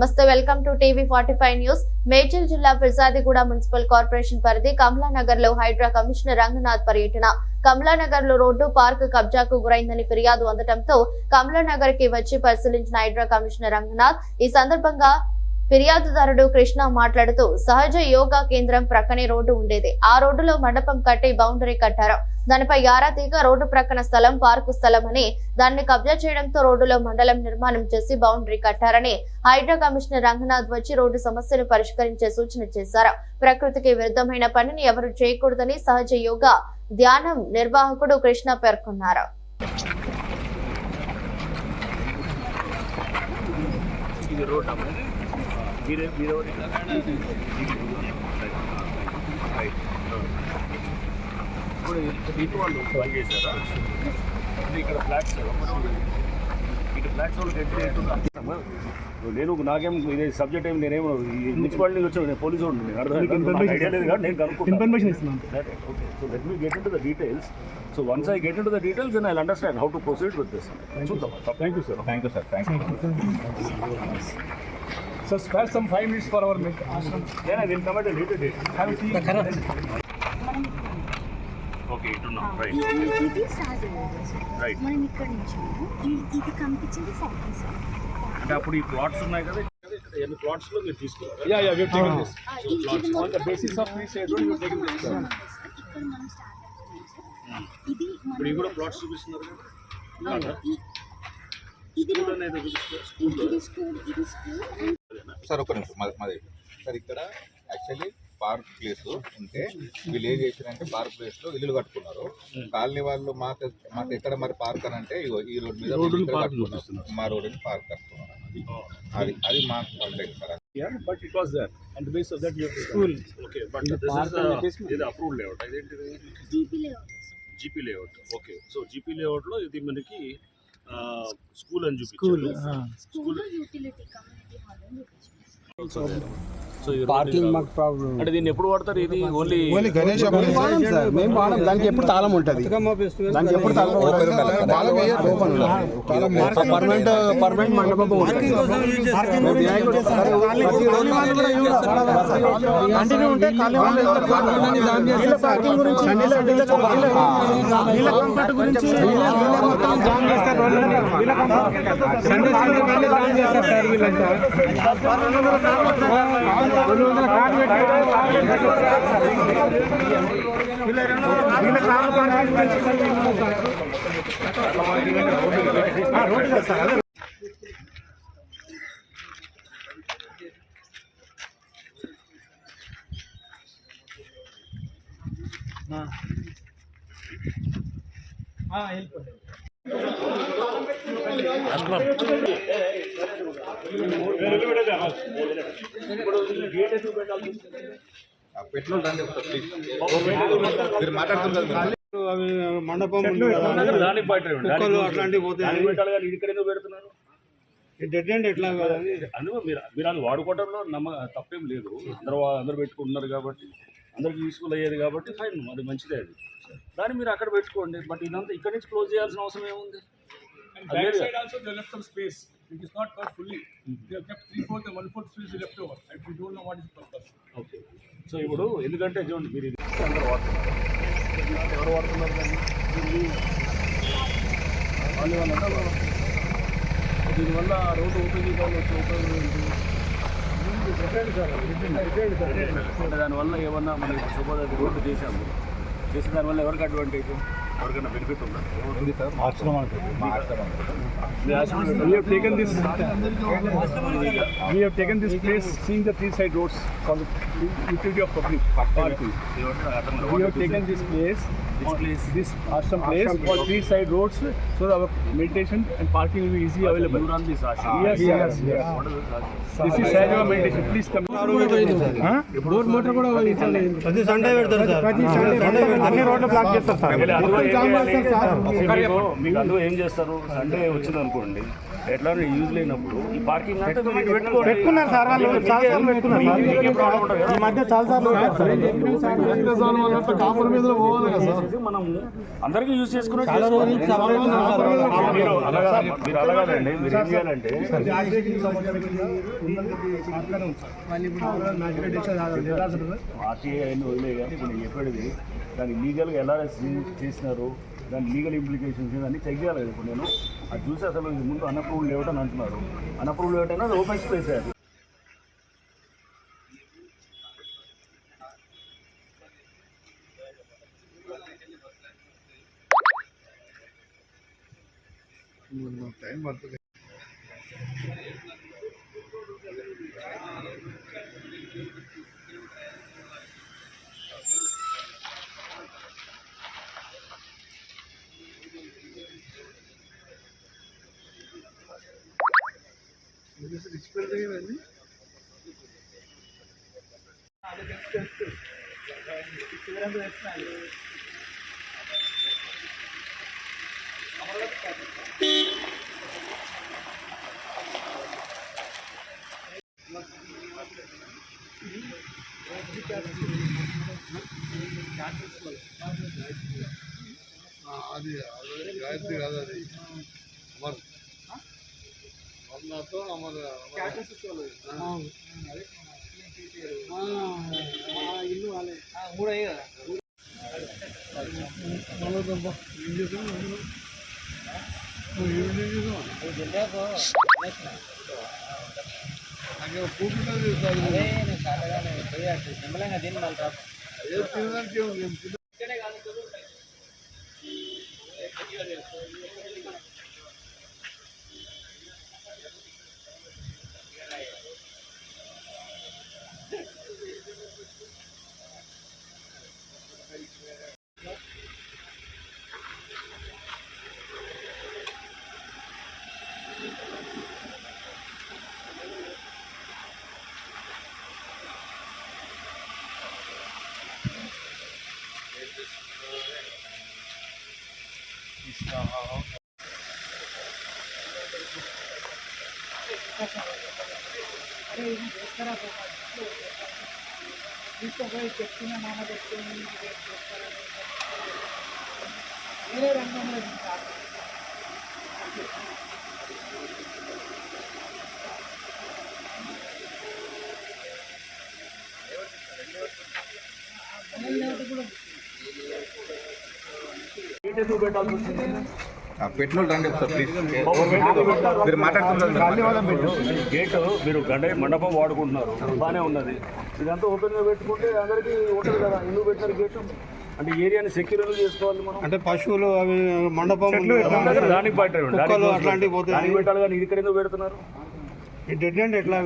నమస్తే, welcome to TV 45 news. Medchal జిల్లా Peerzadiguda municipal corporation పరిధి కమలానగర్ లో హైడ్రా కమిషనర్ రంగనాథ్ పర్యటన. కమలానగర్ లో రోడ్డు పార్క్ కబ్జాకు గురైందని ఫిర్యాదు అందడంతో కమలానగర్ కి వచ్చి పరిశీలించిన హైడ్రా కమిషనర్ రంగనాథ్ ఈ సందర్భంగా ఫిర్యాదుదారుడు కృష్ణ మాట్లాడుతూ, సహజ యోగా కేంద్రం ప్రక్కనే రోడ్డు ఉండేది. ఆ రోడ్డులో మండపం కట్టి బౌండరీ కట్టారు. దానిపై ఆరా తీగ రోడ్డు ప్రక్కన స్థలం పార్కు స్థలం అని దాన్ని కబ్జా చేయడంతో రోడ్డులో మండలం నిర్మాణం చేసి బౌండరీ కట్టారని హైడ్రా కమిషనర్ రంగనాథ్ వచ్చి రోడ్డు సమస్యను పరిష్కరించే సూచన చేశారు. ప్రకృతికి విరుద్ధమైన పనిని ఎవరు చేయకూడదని సహజ యోగా ధ్యానం నిర్వాహకుడు కృష్ణ పేర్కొన్నారు. ఇక్కడ ఫ్లాట్స్ నేను నాకేం ఇది సబ్జెక్ట్ ఏమి నేనేమో మున్సిపాలిటీ వచ్చాను, నేను పోలీసు ఐడియా లేదు కాబట్టి నేను కనుక్కుంటాను. Okay, so let me get into the details. So once I get into the details then I will understand how to proceed with this. చూద్దాం. Thank you sir. Thank you sir. Thank you. So spare some 5 minutes for our ashram. Yeah, I will come at a later date. Have a tea. Okay, it now, right. ఇది start అయ్యింది sir. Right. మనం ఇక్కడ నుంచి ఇది కనిపించింది 40 sir. అంటే అప్పుడు ఈ ప్లాట్స్ ఉన్నాయి కదా, ఎన్ని ప్లాట్స్ లో మీరు తీసుకున్నారు? Yeah, we have taken this. ఇది On the basis of this road, we have taken this. ఇక్కడ మనం స్టార్ట్ అవుతున్నాం సార్. ఇది ఇప్పుడు ఇవి కూడా ప్లాట్స్ చూపిస్తున్నారు కదా. ఇది స్కూల్ అనేది చూపిస్తున్నారు. ఇది స్కూల్ సార్ ఒక నిమిషం మాది సార్. ఇక్కడ యాక్చువల్లీ పార్క్ ప్లేస్ ఉంటే వీళ్ళు ఏం చేశారంటే పార్క్ ప్లేస్ లో ఇల్లు కట్టుకున్నారు. కాలనీ వాళ్ళు మాకు ఎక్కడ మరి పార్క్ అని అంటే ఈ రోడ్ మీద కట్టుకున్నారు, మా రోడ్డుని పార్క్ కట్టుకున్నారు. అది మా contact sir. Yeah, but it was there. On the basis of that, you have school. Okay, but this is approved layout. Identity GP layout. GP layout. Okay, so GP layout లో ఇది మనకి school అని చూపించారు. School utility community hall అని చూపించారు. So ఈ parking మాకు problem అంటే దీన్ని ఎప్పుడు వాడతారు? ఇది ఓన్లీ గణేష్ మేము వాడం. దానికి ఎప్పుడు తాళం ఉంటుంది, దానికి ఎప్పుడు తాళం పర్మనెంట్ మండపం ఉంటుంది. పెట్రోల్ రండి మీరు మాట్లాడుతున్నారు. మండపం దానికి అట్లాంటివి పోతాయి. ఇక్కడ ఎందుకు పెడుతున్నారు? డెడ్ ఎండ్ ఎట్లా అందులో మీరు అది వాడుకోవడంలో తప్పేం లేదు. అందరూ పెట్టుకుంటున్నారు కాబట్టి అందరికి యూస్ఫుల్ అయ్యేది కాబట్టి ఫైన్, అది మంచిదే. అది దాన్ని మీరు అక్కడ పెట్టుకోండి. బట్ ఇదంతా ఇక్కడ నుంచి క్లోజ్ చేయాల్సిన అవసరం ఏముంది? Back side also they left some space. It is not cut fully. They have kept 3/4 and 1/4 space left over. And we don't know what is the purpose. Okay, so ఇప్పుడు ఎందుకంటే చూడండి, మీరు ఇది అందరూ వాడుతున్నారు. ఎవరు వాడుతున్నారు దాన్ని? దీనివల్ల రోడ్డు ఓపెన్ చేయడం వచ్చే ఉపయోగం ఏంటి? అంటే దానివల్ల ఏమన్నా మనకి సపోజ్ అది రోడ్డు చేసాము, చేసిన దానివల్ల ఎవరికి అడ్వాంటేజ్, ఎవరికైనా బెనిఫిట్ ఉందా? We have taken this place, seeing the 3 side roads for the utility of public parking. We have taken this place, this ashram place for 3 side roads, so that our meditation and parking will be easily available. You run this ashram? Yes. What is this ashram? This is Sahaja meditation. Please come. Road motor కూడా ప్రతి Sunday పెడతారు sir. అన్ని రోడ్లు black చేస్తారు sir. మీకు అందులో ఏం చేస్తారు, సండే వచ్చింది అనుకోండి, ఎట్లా యూజ్ లేనప్పుడు ఈ పార్కింగ్ అంతా మీరు ఇటు పెట్టుకోండి. పెట్టుకున్నారు సార్ వాళ్ళు, చాలా సార్లు పెట్టుకున్నారు సార్. మీకే ప్రాబ్లం ఉంటుంది కదా. ఈ మధ్య చాలా సార్లు మనం అందరికీ యూజ్ చేసుకునే చాలా రోజులు మీరు అలాగానండి, మీరు ఏం చేయాలంటే ఆర్టీఐ అని వదిలే కానీ ఇప్పుడు నేను చెప్పేది దాన్ని లీగల్గా ఎలా చేసినారు, దాని లీగల్ ఇంప్లికేషన్స్ అన్నీ చెక్ చేయాలి. ఇప్పుడు నేను అది చూసి అసలు ఇది ముందు అన్అప్రూవ్డ్ లేఅవుట్ అని అంటున్నారు. అన్అప్రూవ్డ్ లేఅవుట్ అయినా అది ఓపెన్ స్పేస్ అది. అది గాయత్రి కాదు, అది అమర్ అమర్నాథ్ అమర్ ఇల్లు వాళ్ళే మూడు అయ్యే కదా. పెట్టిన రండి ఒకసారి ప్లీజ్. మీరు మాట్లాడుతున్నారు. గేట్ మీరు గండ మండపం వాడుకుంటున్నారు, బాగానే ఉన్నది. ఇదంతా ఓపెన్గా పెట్టుకుంటే అందరికీ ఉంటుంది కదా. ఎందుకు పెట్టినారు గేటు అంటే ఏరియాని సెక్యూర్ చేసుకోవాలి మనం. అంటే పశువులు అవి మండపం దానికి అట్లాంటివి పోతే దానికి పెట్టాలి కానీ ఇది ఇక్కడ ఎందుకు పెడుతున్నారు? డెడ్ అండ్ ఎట్లా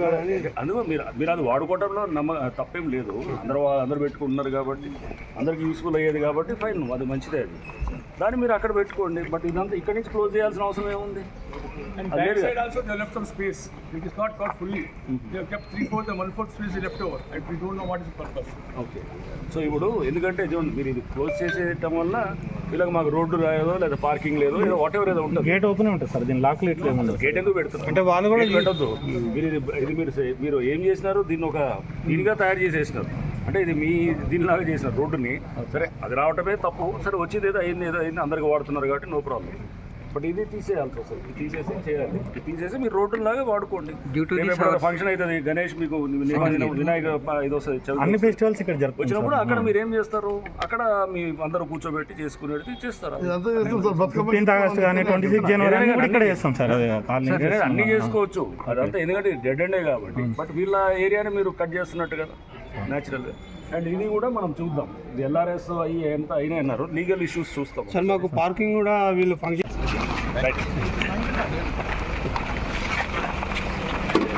అందులో మీరు అది వాడుకోవడంలో తప్పేం లేదు. అందరూ పెట్టుకుంటున్నారు కాబట్టి అందరికి యూస్ఫుల్ అయ్యేది కాబట్టి ఫైన్, అది మంచిదే. అది దాన్ని మీరు అక్కడ పెట్టుకోండి. బట్ ఇదంతా ఇక్కడ నుంచి క్లోజ్ చేయాల్సిన అవసరం ఏముంది? Also they left some space which is not got fully. They have kept 3/4 and 1/4 space left over, and we don't know what is the purpose. Okay. So ఇప్పుడు ఎందుకంటే చూడండి, మీరు ఇది క్లోజ్ చేసేయటం వల్ల వీళ్ళకి మాకు రోడ్డు రాయదో లేదా పార్కింగ్ లేదో ఏదో వాట్ ఎవర్ ఏదో ఉంటుంది. గేట్ ఓపెన్ ఉంటుంది సార్, దీని లాక్లు ఇట్లా ఏమన్నా. గేట్ ఎందుకు పెడుతున్నారు అంటే వాళ్ళు కూడా పెట్టద్దు. మీరు ఇది మీరు ఏం చేసినారు, దీన్ని ఒక దీనిగా తయారు చేసేసినారు. అంటే ఇది మీ దీనిలాగా చేసినారు రోడ్డుని. సరే అది రావటమే తప్పు, సరే వచ్చేది ఏదో అయింది అందరికి వాడుతున్నారు కాబట్టి నో ప్రాబ్లం. బట్ ఇది తీసేయాల్సి వస్తుంది. ఇది తీసేసి చేయాలి. ఇది తీసేసి మీరు రోడ్డులాగా వాడుకోండి. ఫంక్షన్ అవుతుంది, గణేష్ మీకు వినాయక ఇది వస్తుంది, అన్ని ఫెస్టివల్స్ ఇక్కడ జరుగుతుంది వచ్చినప్పుడు అక్కడ మీరు ఏం చేస్తారు, అక్కడ మీ అందరూ కూర్చోబెట్టి చేసుకునేది చేస్తారు. 15th August కానీ 26 January కూడా ఇక్కడ చేస్తాం సార్. అన్ని చేసుకోవచ్చు అదంతా, ఎందుకంటే డెడ్ ఎండే కాబట్టి. బట్ వీళ్ళ ఏరియాని మీరు కట్ చేస్తున్నట్టు కదా న్యాచురల్గా. అండ్ ఇది కూడా మనం చూద్దాం, ఇది ఎల్ఆర్ఎస్ అయ్యి ఎంత అయినా అన్నారు, లీగల్ ఇష్యూస్ చూస్తాం సార్. మాకు పార్కింగ్ కూడా వీళ్ళు ఫంక్షన్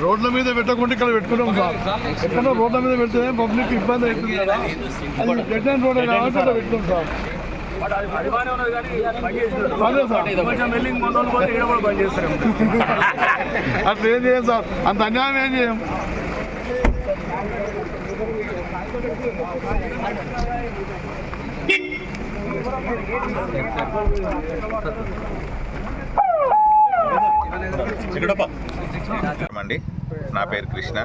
రోడ్ల మీద పెట్టకుండా ఇక్కడ పెట్టుకున్నాం సార్. ఎక్కడో రోడ్ల మీద పెడితే పబ్లిక్ ఇబ్బంది అవుతుంది కదా. అది డెడ్ అండ్ రోడ్ కాబట్టి ఇక్కడ పెట్టుకున్నాం సార్. అట్లా ఏం చేయం సార్, అంత అన్యాయం ఏం చేయం. అండి, నా పేరు కృష్ణ.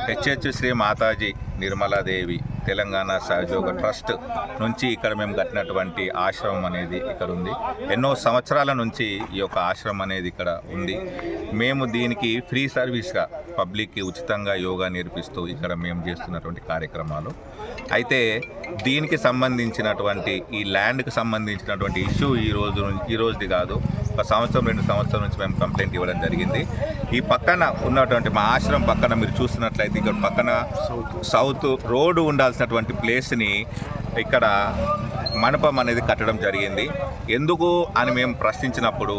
హెచ్హెచ్ శ్రీ మాతాజీ నిర్మలాదేవి తెలంగాణ సహయోగ ట్రస్ట్ నుంచి ఇక్కడ మేము కట్టినటువంటి ఆశ్రమం అనేది ఇక్కడ ఉంది. ఎన్నో సంవత్సరాల నుంచి ఈ యొక్క ఆశ్రమం అనేది ఇక్కడ ఉంది. మేము దీనికి ఫ్రీ సర్వీస్గా పబ్లిక్కి ఉచితంగా యోగా నేర్పిస్తూ ఇక్కడ మేము చేస్తున్నటువంటి కార్యక్రమాలు. అయితే దీనికి సంబంధించినటువంటి ఈ ల్యాండ్కి సంబంధించినటువంటి ఇష్యూ ఈ రోజుది కాదు, ఒక సంవత్సరం 2 సంవత్సరాల నుంచి మేము కంప్లైంట్ ఇవ్వడం జరిగింది. ఈ పక్కన ఉన్నటువంటి మా ఆశ్రమం పక్కన మీరు చూస్తున్నట్లయితే ఇక్కడ పక్కన సౌత్ రోడ్డు ఉండాల్సినటువంటి ప్లేస్ని ఇక్కడ మండపం అనేది కట్టడం జరిగింది. ఎందుకు అని మేము ప్రశ్నించినప్పుడు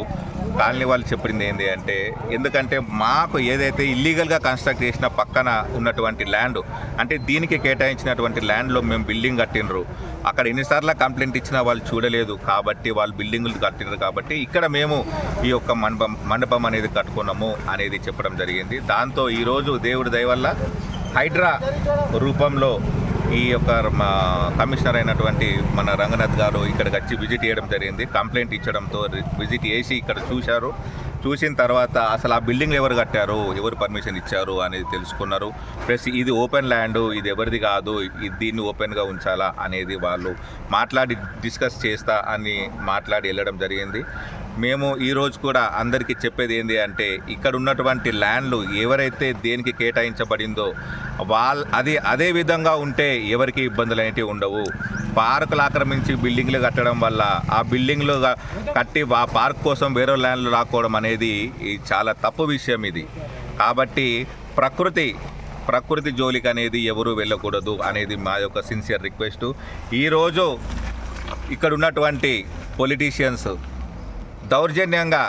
కాలనీ వాళ్ళు చెప్పింది ఏంటి అంటే, ఎందుకంటే మాకు ఏదైతే ఇల్లీగల్గా కన్స్ట్రక్ట్ చేసిన పక్కన ఉన్నటువంటి ల్యాండ్, అంటే దీనికి కేటాయించినటువంటి ల్యాండ్లో మేము బిల్డింగ్ కట్టినరు, అక్కడ ఎన్నిసార్లు కంప్లైంట్ ఇచ్చినా వాళ్ళు చూడలేదు కాబట్టి వాళ్ళు బిల్డింగులు కట్టినారు కాబట్టి ఇక్కడ మేము ఈ యొక్క మండపం అనేది కట్టుకున్నాము అనేది చెప్పడం జరిగింది. దాంతో ఈరోజు దేవుడి దయ వల్ల హైడ్రా రూపంలో ఈ యొక్క కమిషనర్ అయినటువంటి మన రంగనాథ్ గారు ఇక్కడికి వచ్చి విజిట్ చేయడం జరిగింది. కంప్లైంట్ ఇచ్చడంతో విజిట్ చేసి ఇక్కడ చూశారు. చూసిన తర్వాత అసలు ఆ బిల్డింగ్లు ఎవరు కట్టారు, ఎవరు పర్మిషన్ ఇచ్చారు అనేది తెలుసుకున్నారు. ప్లస్ ఇది ఓపెన్ ల్యాండ్, ఇది ఎవరిది కాదు, దీన్ని ఓపెన్గా ఉంచాలా అనేది వాళ్ళు మాట్లాడి డిస్కస్ చేస్తా అని మాట్లాడి వెళ్ళడం జరిగింది. మేము ఈరోజు కూడా అందరికీ చెప్పేది ఏంటి అంటే, ఇక్కడ ఉన్నటువంటి ల్యాండ్లు ఎవరైతే దేనికి కేటాయించబడిందో అది అదే విధంగా ఉంటే ఎవరికి ఇబ్బందులు అనేవి ఉండవు. పార్కులు ఆక్రమించి బిల్డింగ్లు కట్టడం వల్ల ఆ బిల్డింగ్లు కట్టి ఆ పార్క్ కోసం వేరే ల్యాండ్లు రాకపోవడం అనేది చాలా తప్పు విషయం ఇది. కాబట్టి ప్రకృతి జోలికి అనేది ఎవరు వెళ్ళకూడదు అనేది మా యొక్క సిన్సియర్ రిక్వెస్ట్. ఈరోజు ఇక్కడ ఉన్నటువంటి పొలిటీషియన్స్ దౌర్జన్యంగా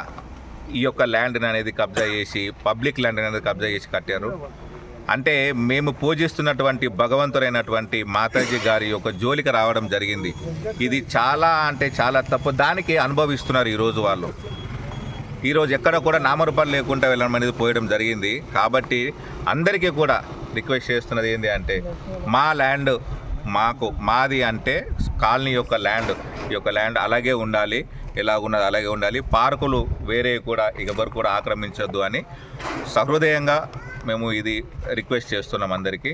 ఈ యొక్క ల్యాండ్ని అనేది కబ్జా చేసి, పబ్లిక్ ల్యాండ్ అనేది కబ్జా చేసి కట్టారు. అంటే మేము పూజిస్తున్నటువంటి భగవంతుడైనటువంటి మాతాజీ గారి యొక్క జోలికి రావడం జరిగింది. ఇది చాలా తప్పు. దానికి అనుభవిస్తున్నారు ఈరోజు వాళ్ళు. ఈరోజు ఎక్కడ కూడా నామరూపాలు లేకుండా వెళ్ళడం అనేది పోయడం జరిగింది. కాబట్టి అందరికీ కూడా రిక్వెస్ట్ చేస్తున్నది ఏంటి అంటే, మా ల్యాండ్ మాది అంటే కాలనీ యొక్క ల్యాండ్, ఈ యొక్క ల్యాండ్ అలాగే ఉండాలి, ఎలాగున్నది అలాగే ఉండాలి. పార్కులు వేరే కూడా ఎవరు కూడా ఆక్రమించొద్దు అని సహృదయంగా మేము ఇది రిక్వెస్ట్ చేస్తున్నాం అందరికీ.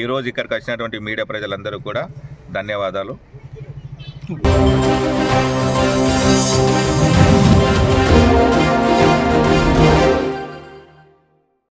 ఈరోజు ఇక్కడికి వచ్చినటువంటి మీడియా ప్రజలందరూ కూడా ధన్యవాదాలు.